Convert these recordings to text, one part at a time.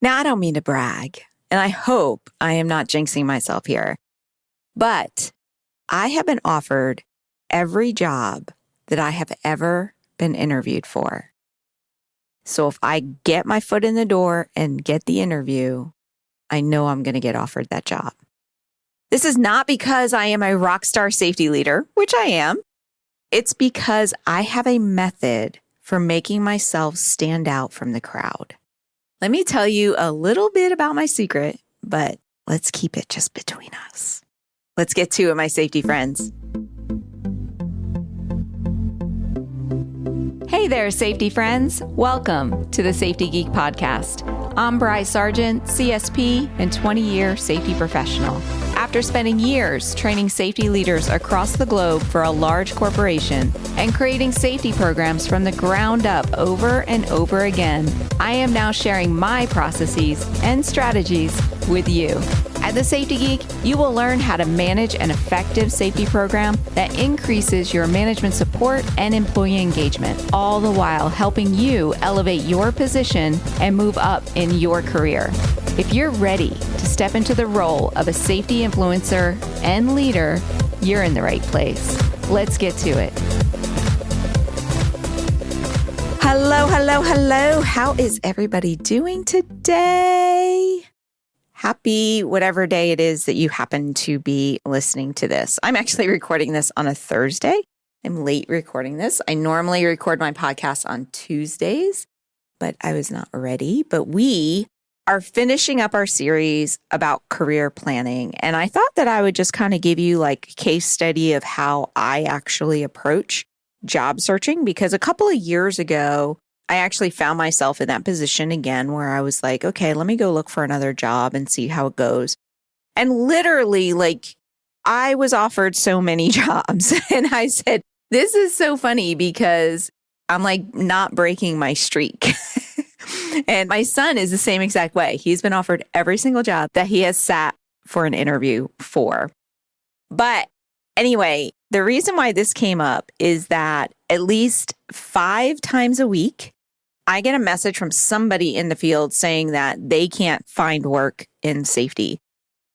Now, I don't mean to brag, and I hope I am not jinxing myself here, but I have been offered every job that I have ever been interviewed for. So if I get my foot in the door and get the interview, I know I'm going to get offered that job. This is not because I am a rock star safety leader, which I am. It's because I have a method for making myself stand out from the crowd. Let me tell you a little bit about my secret, but let's keep it just between us. Let's get to it, my safety friends. Hey there, safety friends. Welcome to the Safety Geek podcast. I'm Bryce Sargent, CSP and 20-year safety professional. After spending years training safety leaders across the globe for a large corporation and creating safety programs from the ground up over and over again, I am now sharing my processes and strategies with you. At the Safety Geek, you will learn how to manage an effective safety program that increases your management support and employee engagement, all the while helping you elevate your position and move up in your career. If you're ready to step into the role of a safety influencer and leader, you're in the right place. Let's get to it. Hello, hello, hello. How is everybody doing today? Happy whatever day it is that you happen to be listening to this. I'm actually recording this on a Thursday. I'm late recording this. I normally record my podcast on Tuesdays, but I was not ready. But we are finishing up our series about career planning. And I thought that I would just kind of give you like a case study of how I actually approach job searching, because a couple of years ago, I actually found myself in that position again where I was like, okay, let me go look for another job and see how it goes. And literally, like, I was offered so many jobs. And I said, this is so funny because I'm like not breaking my streak. And my son is the same exact way. He's been offered every single job that he has sat for an interview for. But anyway, the reason why this came up is that at least 5 times a week, I get a message from somebody in the field saying that they can't find work in safety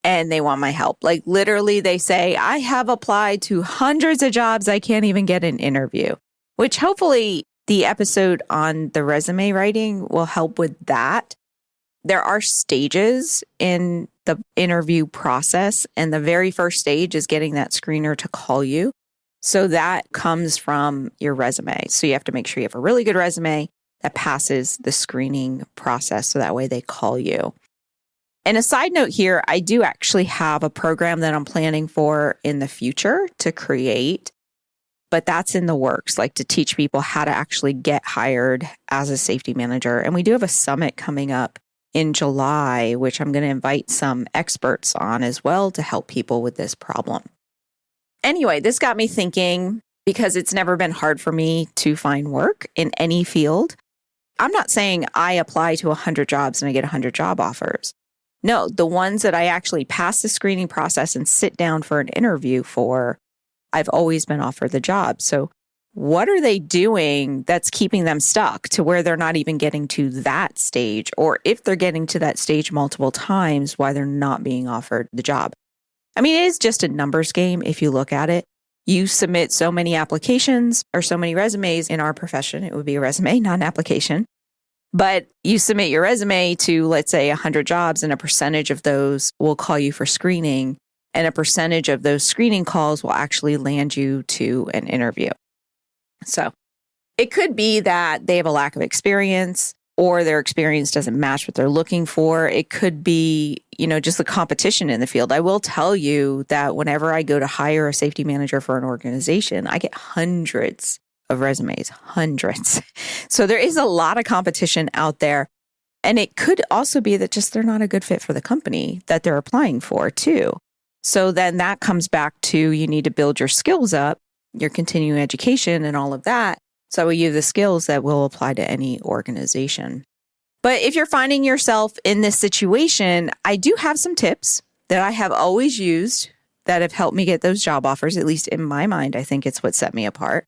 and they want my help. Like literally they say, I have applied to hundreds of jobs. I can't even get an interview, which hopefully the episode on the resume writing will help with that. There are stages in the interview process, and the very first stage is getting that screener to call you. So that comes from your resume. So you have to make sure you have a really good resume that passes the screening process. So that way they call you. And a side note here, I do actually have a program that I'm planning for in the future to create, but that's in the works, like to teach people how to actually get hired as a safety manager. And we do have a summit coming up in July, which I'm going to invite some experts on as well to help people with this problem. Anyway, this got me thinking, because it's never been hard for me to find work in any field. I'm not saying I apply to 100 jobs and I get 100 job offers. No, the ones that I actually pass the screening process and sit down for an interview for, I've always been offered the job. So what are they doing that's keeping them stuck to where they're not even getting to that stage? Or if they're getting to that stage multiple times, why they're not being offered the job? I mean, it is just a numbers game if you look at it. You submit so many applications or so many resumes in our profession. It would be a resume, not an application. But you submit your resume to, let's say, 100 jobs, and a percentage of those will call you for screening. And a percentage of those screening calls will actually land you to an interview. So it could be that they have a lack of experience, or their experience doesn't match what they're looking for. It could be, just the competition in the field. I will tell you that whenever I go to hire a safety manager for an organization, I get hundreds of resumes, hundreds. So there is a lot of competition out there. And it could also be that just they're not a good fit for the company that they're applying for too. So then that comes back to, you need to build your skills up, your continuing education and all of that. So you have the skills that will apply to any organization. But if you're finding yourself in this situation, I do have some tips that I have always used that have helped me get those job offers, at least in my mind. I think it's what set me apart.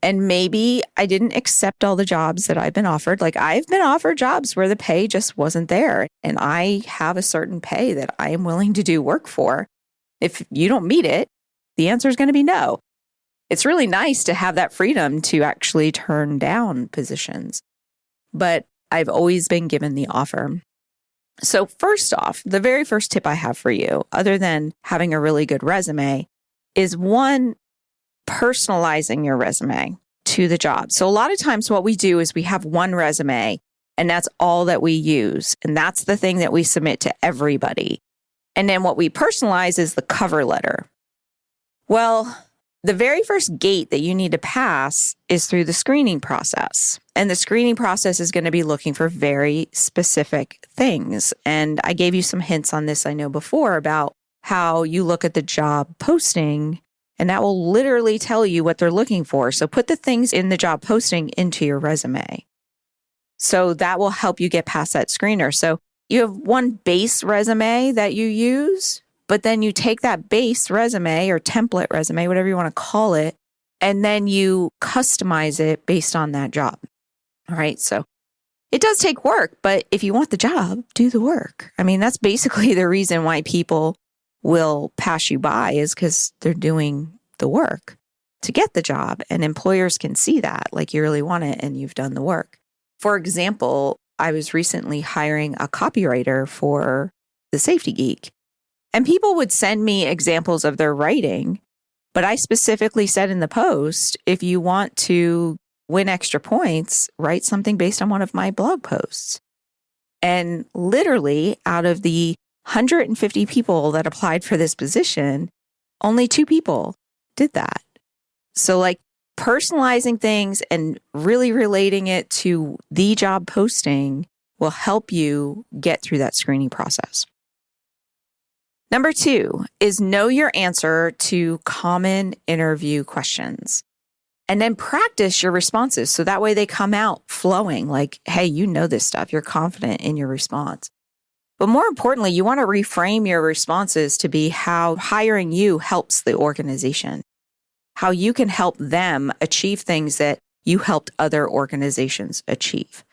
And maybe I didn't accept all the jobs that I've been offered. Like I've been offered jobs where the pay just wasn't there. And I have a certain pay that I am willing to do work for. If you don't meet it, the answer is going to be no. It's really nice to have that freedom to actually turn down positions. But I've always been given the offer. So first off, the very first tip I have for you, other than having a really good resume, is one, personalizing your resume to the job. So a lot of times what we do is we have one resume and that's all that we use. And that's the thing that we submit to everybody. And then what we personalize is the cover letter. Well, the very first gate that you need to pass is through the screening process. And the screening process is going to be looking for very specific things. And I gave you some hints on this, I know before, about how you look at the job posting, and that will literally tell you what they're looking for. So put the things in the job posting into your resume. So that will help you get past that screener. So you have one base resume that you use, but then you take that base resume or template resume, whatever you want to call it, and then you customize it based on that job. All right. So it does take work, but if you want the job, do the work. I mean, that's basically the reason why people will pass you by, is because they're doing the work to get the job. And employers can see that, like you really want it and you've done the work. For example, I was recently hiring a copywriter for the Safety Geek. And people would send me examples of their writing, but I specifically said in the post, if you want to win extra points, write something based on one of my blog posts. And literally, out of the 150 people that applied for this position, only 2 people did that. So like personalizing things and really relating it to the job posting will help you get through that screening process. Number 2 is know your answer to common interview questions. And then practice your responses. So that way they come out flowing like, hey, you know this stuff. You're confident in your response. But more importantly, you want to reframe your responses to be how hiring you helps the organization, how you can help them achieve things that you helped other organizations achieve.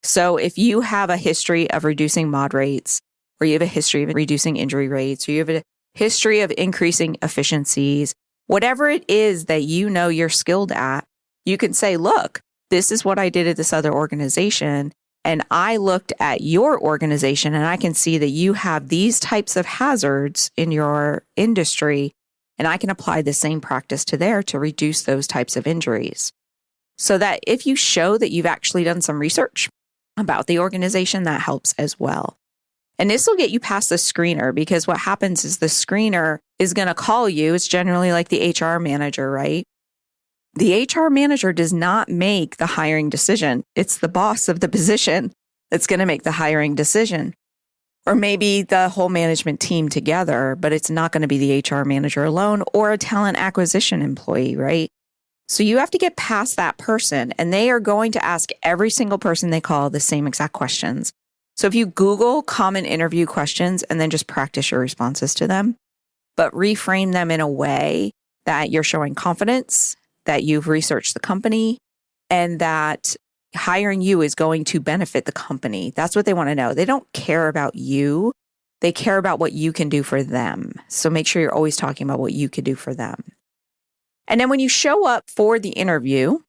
So if you have a history of reducing mod rates, or you have a history of reducing injury rates, or you have a history of increasing efficiencies, whatever it is that you know you're skilled at, you can say, look, this is what I did at this other organization. And I looked at your organization and I can see that you have these types of hazards in your industry. And I can apply the same practice to there to reduce those types of injuries. So that if you show that you've actually done some research about the organization, that helps as well. And this will get you past the screener, because what happens is the screener is going to call you. It's generally like the HR manager, right? The HR manager does not make the hiring decision. It's the boss of the position that's going to make the hiring decision. Or maybe the whole management team together, but it's not going to be the HR manager alone or a talent acquisition employee, right? So you have to get past that person, and they are going to ask every single person they call the same exact questions. So if you Google common interview questions and then just practice your responses to them, but reframe them in a way that you're showing confidence, that you've researched the company, and that hiring you is going to benefit the company. That's what they want to know. They don't care about you. They care about what you can do for them. So make sure you're always talking about what you could do for them. And then when you show up for the interview,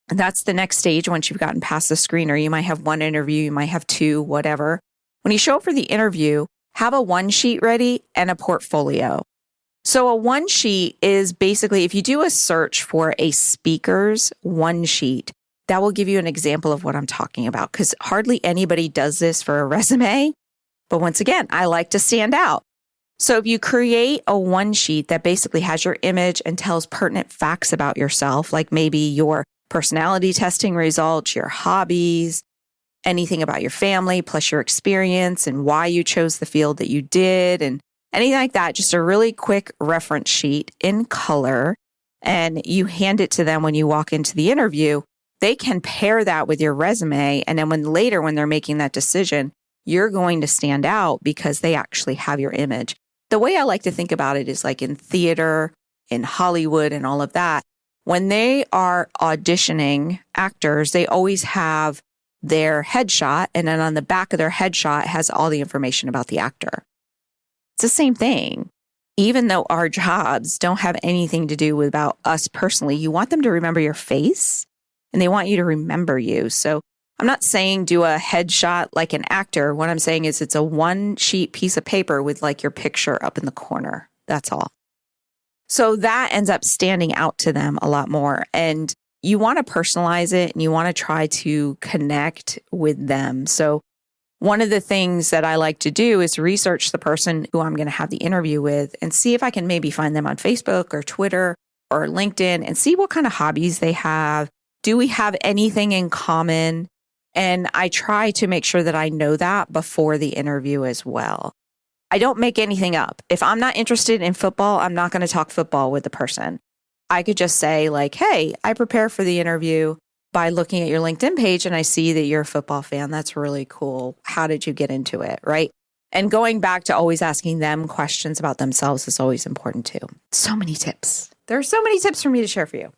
that's the next stage. Once you've gotten past the screener, you might have 1 interview, you might have 2, whatever. When you show up for the interview, have a 1-sheet ready and a portfolio. So a 1-sheet is basically, if you do a search for a speaker's 1-sheet, that will give you an example of what I'm talking about, because hardly anybody does this for a resume. But once again, I like to stand out. So if you create a 1-sheet that basically has your image and tells pertinent facts about yourself, like maybe your personality testing results, your hobbies, anything about your family, plus your experience and why you chose the field that you did, and anything like that, just a really quick reference sheet in color, and you hand it to them when you walk into the interview, they can pair that with your resume. And then when they're making that decision, you're going to stand out because they actually have your image. The way I like to think about it is like in theater, in Hollywood and all of that, when they are auditioning actors, they always have their headshot, and then on the back of their headshot has all the information about the actor. It's the same thing. Even though our jobs don't have anything to do with about us personally, you want them to remember your face and they want you to remember you. So I'm not saying do a headshot like an actor. What I'm saying is it's a one sheet piece of paper with like your picture up in the corner. That's all. So that ends up standing out to them a lot more. And you want to personalize it and you want to try to connect with them. So one of the things that I like to do is research the person who I'm going to have the interview with and see if I can maybe find them on Facebook or Twitter or LinkedIn and see what kind of hobbies they have. Do we have anything in common? And I try to make sure that I know that before the interview as well. I don't make anything up. If I'm not interested in football, I'm not going to talk football with the person. I could just say like, hey, I prepare for the interview by looking at your LinkedIn page and I see that you're a football fan. That's really cool. How did you get into it? Right. And going back to always asking them questions about themselves is always important too. So many tips. There are so many tips for me to share for you.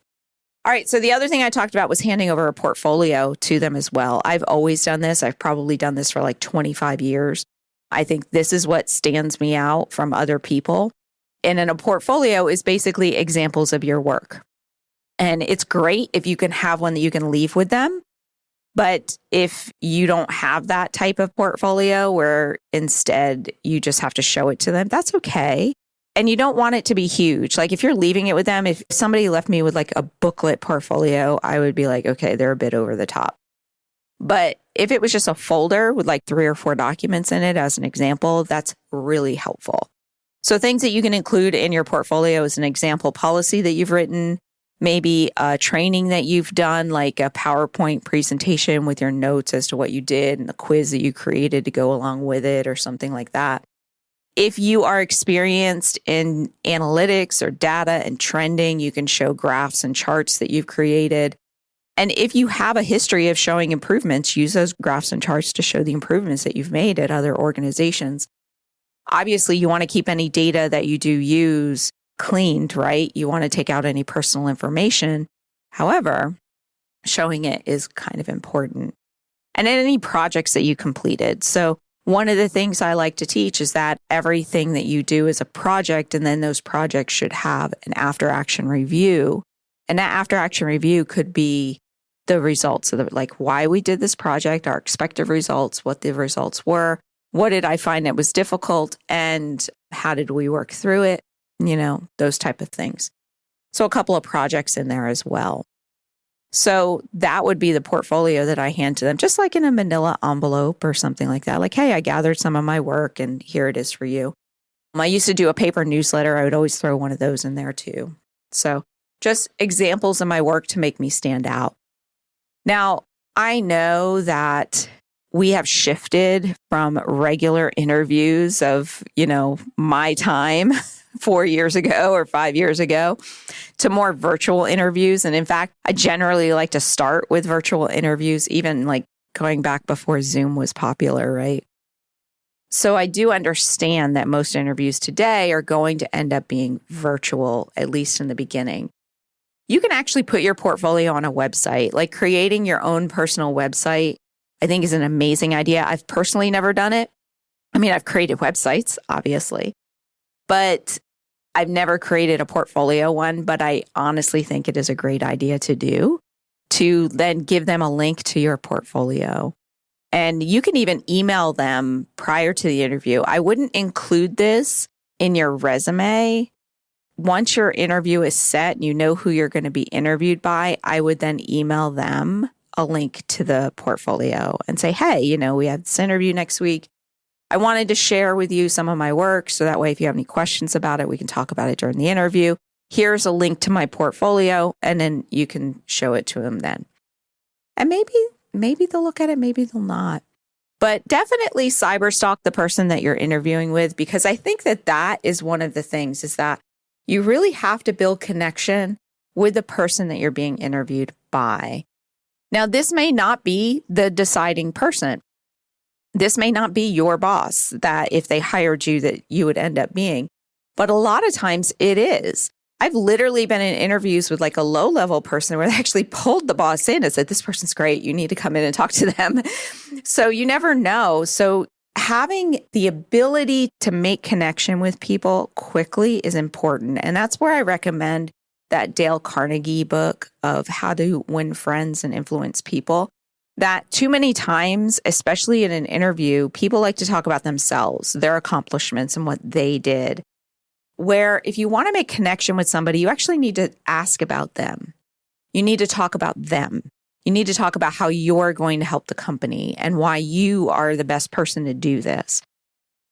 All right. So the other thing I talked about was handing over a portfolio to them as well. I've always done this. I've probably done this for like 25 years. I think this is what stands me out from other people. And in a portfolio is basically examples of your work. And it's great if you can have one that you can leave with them. But if you don't have that type of portfolio where instead you just have to show it to them, that's okay. And you don't want it to be huge. Like if you're leaving it with them, if somebody left me with like a booklet portfolio, I would be like, okay, they're a bit over the top. But if it was just a folder with like 3 or 4 documents in it, as an example, that's really helpful. So things that you can include in your portfolio is an example policy that you've written, maybe a training that you've done, like a PowerPoint presentation with your notes as to what you did and the quiz that you created to go along with it or something like that. If you are experienced in analytics or data and trending, you can show graphs and charts that you've created. And if you have a history of showing improvements, use those graphs and charts to show the improvements that you've made at other organizations. Obviously, you want to keep any data that you do use cleaned, right? You want to take out any personal information. However, showing it is kind of important. And any projects that you completed. So one of the things I like to teach is that everything that you do is a project, and then those projects should have an after action review. And that after action review could be the results of like why we did this project, our expected results, what the results were, what did I find that was difficult, and how did we work through it? You know, those type of things. So a couple of projects in there as well. So that would be the portfolio that I hand to them, just like in a manila envelope or something like that. Like, hey, I gathered some of my work and here it is for you. I used to do a paper newsletter. I would always throw one of those in there too. So just examples of my work to make me stand out. Now, I know that we have shifted from regular interviews of, my time 4 years ago or 5 years ago to more virtual interviews. And in fact, I generally like to start with virtual interviews, even like going back before Zoom was popular, right? So I do understand that most interviews today are going to end up being virtual, at least in the beginning. You can actually put your portfolio on a website, like creating your own personal website, I think is an amazing idea. I've personally never done it. I mean, I've created websites, obviously, but I've never created a portfolio one, but I honestly think it is a great idea to do, to then give them a link to your portfolio. And you can even email them prior to the interview. I wouldn't include this in your resume. Once your interview is set and you know who you're going to be interviewed by, I would then email them a link to the portfolio and say, hey, we have this interview next week. I wanted to share with you some of my work. So that way, if you have any questions about it, we can talk about it during the interview. Here's a link to my portfolio, and then you can show it to them then. And maybe they'll look at it, maybe they'll not. But definitely cyberstalk the person that you're interviewing with, because I think that is one of the things is that you really have to build connection with the person that you're being interviewed by. Now, this may not be the deciding person. This may not be your boss that if they hired you that you would end up being. But a lot of times it is. I've literally been in interviews with like a low-level person where they actually pulled the boss in and said, this person's great. You need to come in and talk to them. So you never know. So having the ability to make connection with people quickly is important. And that's where I recommend that Dale Carnegie book of How to Win Friends and Influence People. That too many times, especially in an interview, people like to talk about themselves, their accomplishments and what they did. Where if you want to make connection with somebody, you actually need to ask about them. You need to talk about them. You need to talk about how you're going to help the company and why you are the best person to do this.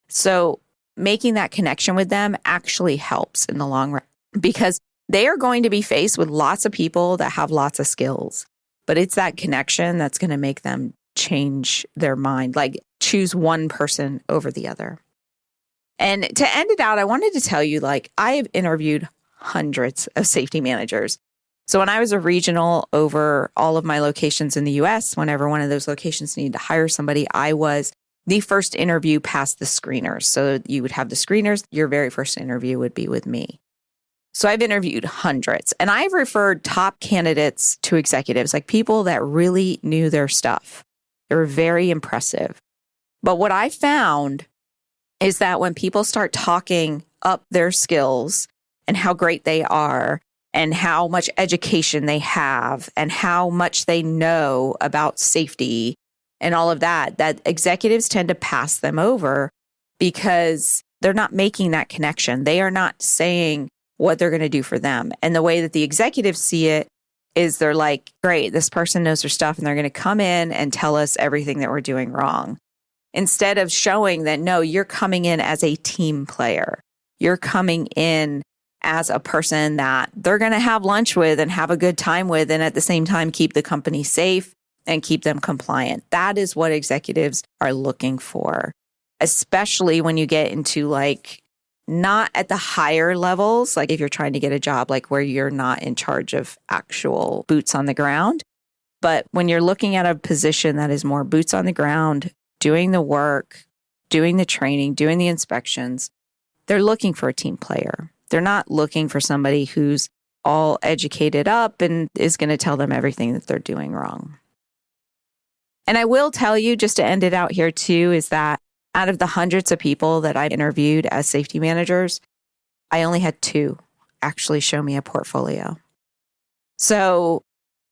So making that connection with them actually helps in the long run because they are going to be faced with lots of people that have lots of skills. But it's that connection that's going to make them change their mind, like choose one person over the other. And to end it out, I wanted to tell you, like, I have interviewed hundreds of safety managers. So when I was a regional over all of my locations in the US, whenever one of those locations needed to hire somebody, I was the first interview past the screeners. So you would have the screeners. Your very first interview would be with me. So I've interviewed hundreds, and I've referred top candidates to executives, like people that really knew their stuff. They were very impressive. But what I found is that when people start talking up their skills and how great they are and how much education they have and how much they know about safety and all of that, that executives tend to pass them over because they're not making that connection. They are not saying what they're going to do for them. And the way that the executives see it is they're like, great, this person knows their stuff and they're going to come in and tell us everything that we're doing wrong. Instead of showing that, no, you're coming in as a team player. You're coming in as a person that they're going to have lunch with and have a good time with, and at the same time, keep the company safe and keep them compliant. That is what executives are looking for, especially when you get into like not at the higher levels, like if you're trying to get a job, like where you're not in charge of actual boots on the ground. But when you're looking at a position that is more boots on the ground, doing the work, doing the training, doing the inspections, they're looking for a team player. They're not looking for somebody who's all educated up and is going to tell them everything that they're doing wrong. And I will tell you, just to end it out here too, is that out of the hundreds of people that I interviewed as safety managers, I only had 2 actually show me a portfolio. So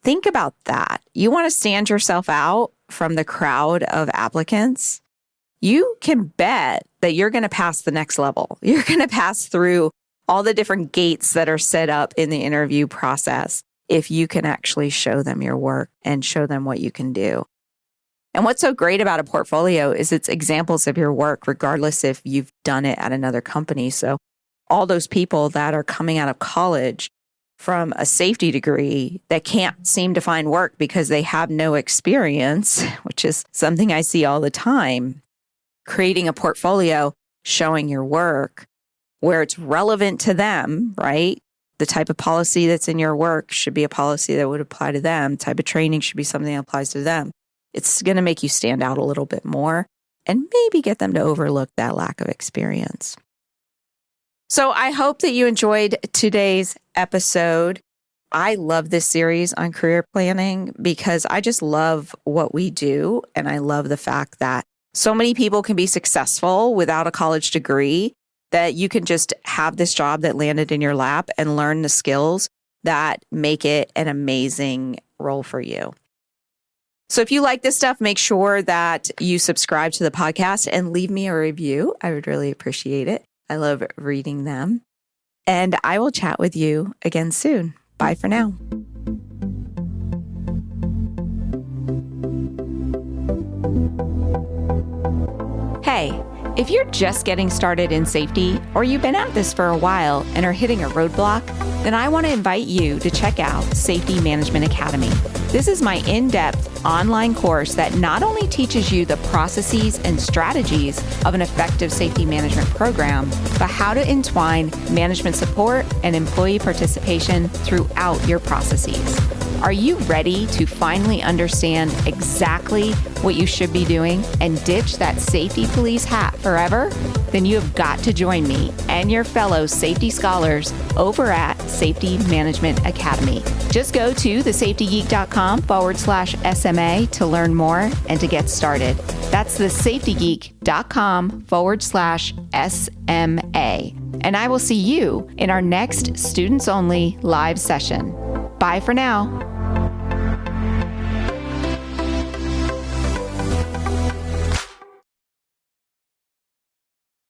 think about that. You want to stand yourself out from the crowd of applicants. You can bet that you're going to pass the next level. You're going to pass through all the different gates that are set up in the interview process if you can actually show them your work and show them what you can do. And what's so great about a portfolio is it's examples of your work, regardless if you've done it at another company. So all those people that are coming out of college from a safety degree that can't seem to find work because they have no experience, which is something I see all the time, creating a portfolio, showing your work where it's relevant to them, right? The type of policy that's in your work should be a policy that would apply to them. The type of training should be something that applies to them. It's going to make you stand out a little bit more and maybe get them to overlook that lack of experience. So I hope that you enjoyed today's episode. I love this series on career planning because I just love what we do. And I love the fact that so many people can be successful without a college degree, that you can just have this job that landed in your lap and learn the skills that make it an amazing role for you. So if you like this stuff, make sure that you subscribe to the podcast and leave me a review. I would really appreciate it. I love reading them. And I will chat with you again soon. Bye for now. Hey, if you're just getting started in safety, or you've been at this for a while and are hitting a roadblock, then I want to invite you to check out Safety Management Academy. This is my in-depth online course that not only teaches you the processes and strategies of an effective safety management program, but how to entwine management support and employee participation throughout your processes. Are you ready to finally understand exactly what you should be doing and ditch that safety police hat forever? Then you have got to join me and your fellow safety scholars over at Safety Management Academy. Just go to thesafetygeek.com/SMA to learn more and to get started. That's thesafetygeek.com/SMA. And I will see you in our next students only live session. Bye for now.